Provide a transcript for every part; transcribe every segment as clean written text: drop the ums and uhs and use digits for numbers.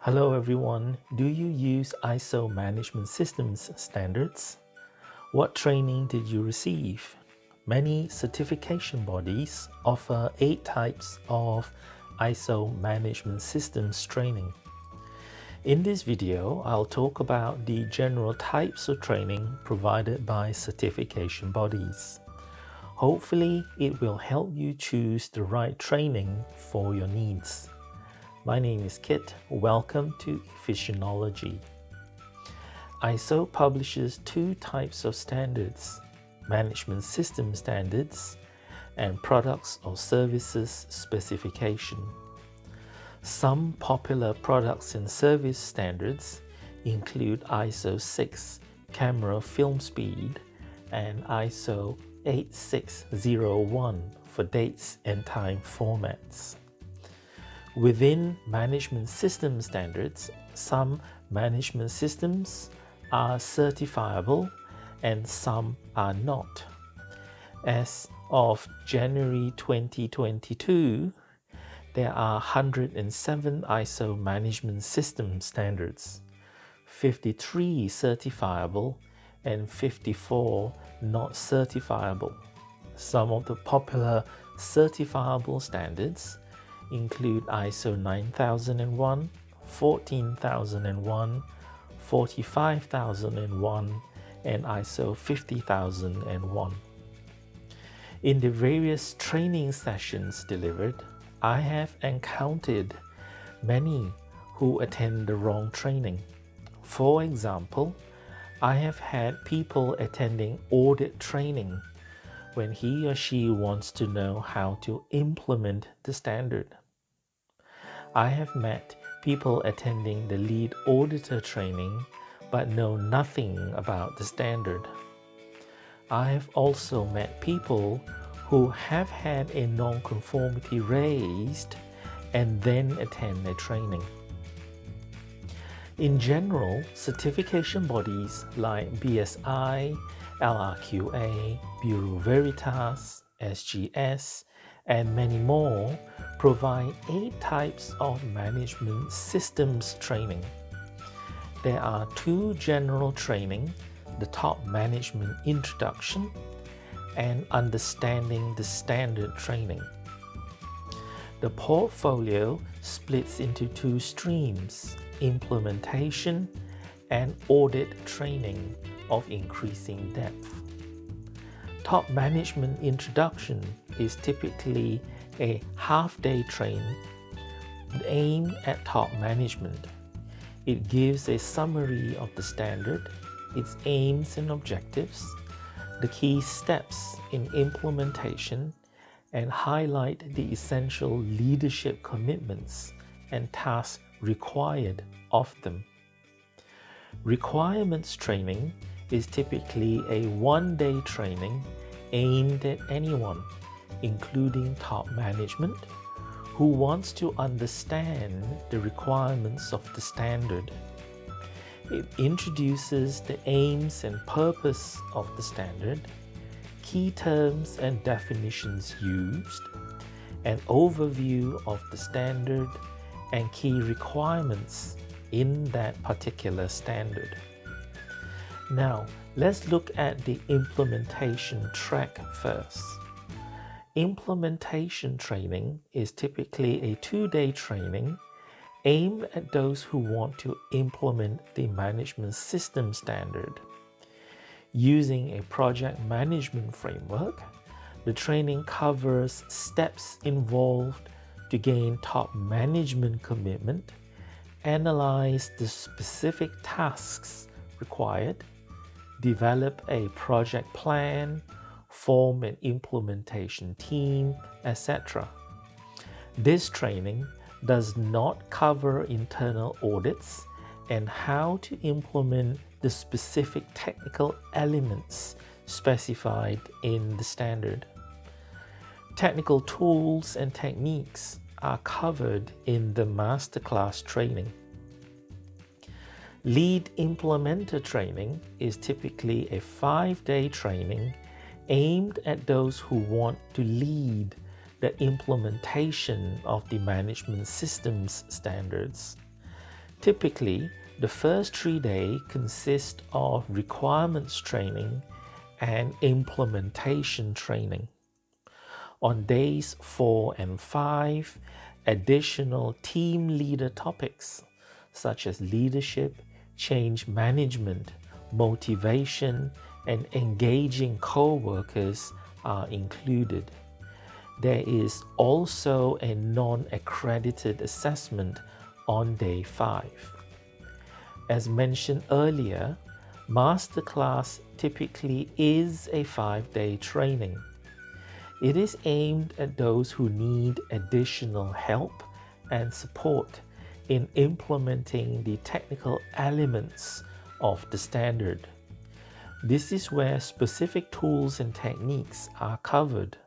Hello everyone, do you use ISO management systems standards? What training did you receive? Many certification bodies offer 8 types of ISO management systems training. In this video, I'll talk about the general types of training provided by certification bodies. Hopefully, it will help you choose the right training for your needs. My name is Kit. Welcome to Efficientology. ISO publishes 2 types of standards: management system standards and products or services specification. Some popular products and service standards include ISO 6 camera film speed and ISO 8601 for dates and time formats. Within management system standards, some management systems are certifiable and some are not. As of January 2022, there are 107 ISO management system standards, 53 certifiable and 54 not certifiable. Some of the popular certifiable standards include ISO 9001, 14001, 45001, and ISO 50001. In the various training sessions delivered, I have encountered many who attend the wrong training. For example, I have had people attending audit training when he or she wants to know how to implement the standard. I have met people attending the lead auditor training but know nothing about the standard. I have also met people who have had a non-conformity raised and then attend a training. In general, certification bodies like BSI, LRQA, Bureau Veritas, SGS, and many more provide 8 types of management systems training. There are 2 general training, the Top Management Introduction and Understanding the Standard training. The portfolio splits into 2 streams, implementation and audit training of increasing depth. Top Management Introduction is typically a half-day training aimed at top management. It gives a summary of the standard, its aims and objectives, the key steps in implementation, and highlight the essential leadership commitments and tasks required of them. Requirements training is typically a 1-day training aimed at anyone, including top management, who wants to understand the requirements of the standard. It introduces the aims and purpose of the standard, key terms and definitions used, an overview of the standard, and key requirements in that particular standard. Now, let's look at the implementation track first. Implementation training is typically a 2-day training aimed at those who want to implement the management system standard. Using a project management framework, the training covers steps involved to gain top management commitment, analyze the specific tasks required, develop a project plan, form an implementation team, etc. This training does not cover internal audits and how to implement the specific technical elements specified in the standard. Technical tools and techniques are covered in the masterclass training. Lead implementer training is typically a 5-day training aimed at those who want to lead the implementation of the management systems standards. Typically, the first 3 days consist of requirements training and implementation training. On days 4 and 5, additional team leader topics such as leadership, change management, motivation, and engaging co-workers are included. There is also a non-accredited assessment on day 5. As mentioned earlier, Masterclass typically is a 5-day training. It is aimed at those who need additional help and support in implementing the technical elements of the standard. This is where specific tools and techniques are covered.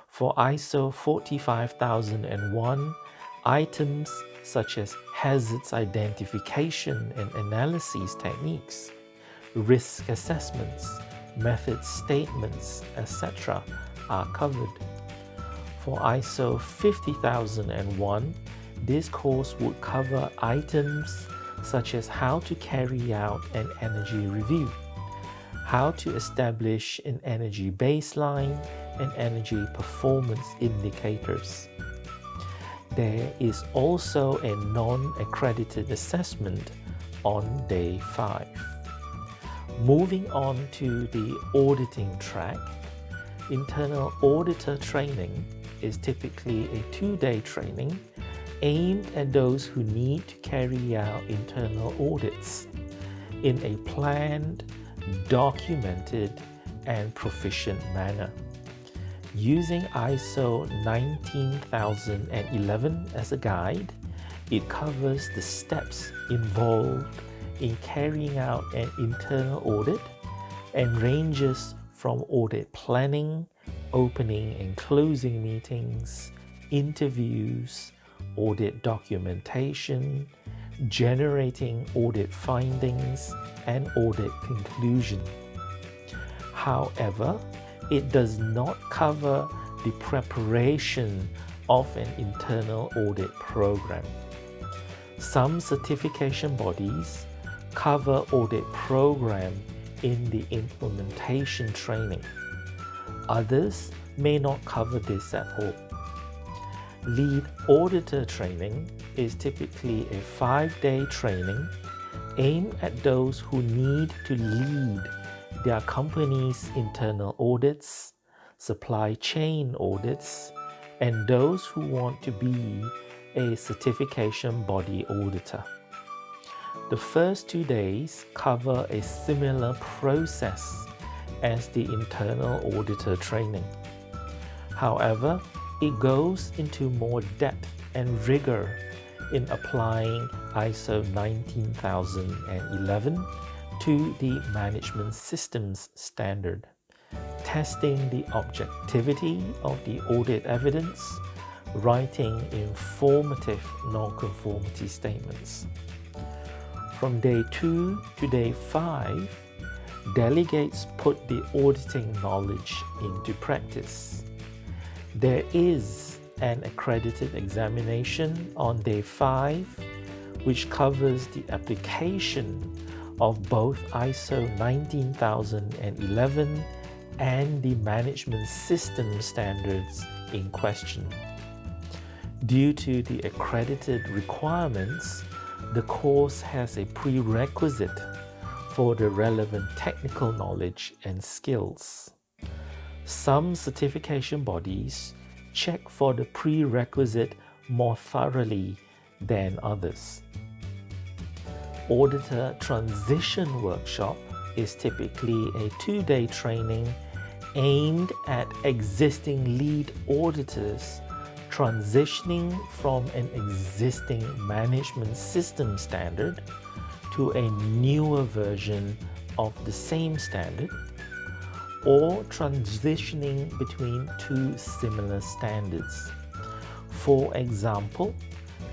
For ISO 45001, items such as hazards identification and analysis techniques, risk assessments, method statements, etc. are covered. For ISO 50001, this course would cover items such as how to carry out an energy review, how to establish an energy baseline and energy performance indicators. There is also a non-accredited assessment on day 5. Moving on to the auditing track, internal auditor training is typically a 2-day training aimed at those who need to carry out internal audits in a planned, documented, and proficient manner. Using ISO 19011 as a guide, it covers the steps involved in carrying out an internal audit and ranges from audit planning, opening and closing meetings, interviews, audit documentation, generating audit findings, and audit conclusion. However, it does not cover the preparation of an internal audit program. Some certification bodies cover audit program in the implementation training. Others may not cover this at all. Lead auditor training is typically a 5-day training aimed at those who need to lead their company's internal audits, supply chain audits, and those who want to be a certification body auditor. The first 2 days cover a similar process as the internal auditor training. However, it goes into more depth and rigor in applying ISO 19011 to the management systems standard, testing the objectivity of the audit evidence, writing informative non-conformity statements. From day 2 to day 5, delegates put the auditing knowledge into practice. There is an accredited examination on day 5, which covers the application of both ISO 19011 and the management system standards in question. Due to the accredited requirements, the course has a prerequisite for the relevant technical knowledge and skills. Some certification bodies check for the prerequisite more thoroughly than others. Auditor Transition Workshop is typically a 2-day training aimed at existing lead auditors transitioning from an existing management system standard to a newer version of the same standard, or transitioning between 2 similar standards. For example,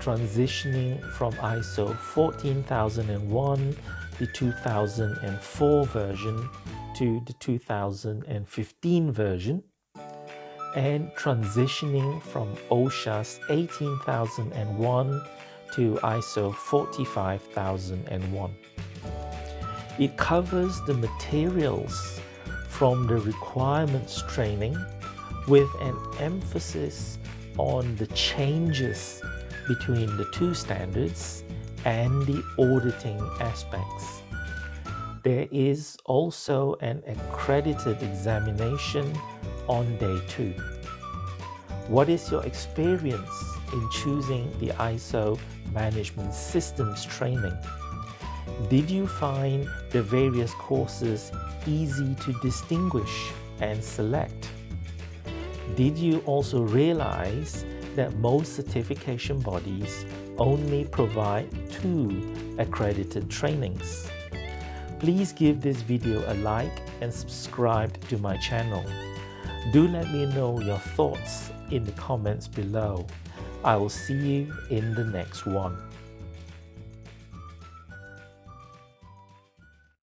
transitioning from ISO 14001, the 2004 version, to the 2015 version, and transitioning from OSHA's 18001 to ISO 45001. It covers the materials from the requirements training with an emphasis on the changes between the two standards and the auditing aspects. There is also an accredited examination on day 2. What is your experience in choosing the ISO Management Systems training? Did you find the various courses easy to distinguish and select? Did you also realize that most certification bodies only provide 2 accredited trainings? Please give this video a like and subscribe to my channel. Do let me know your thoughts in the comments below. I will see you in the next one.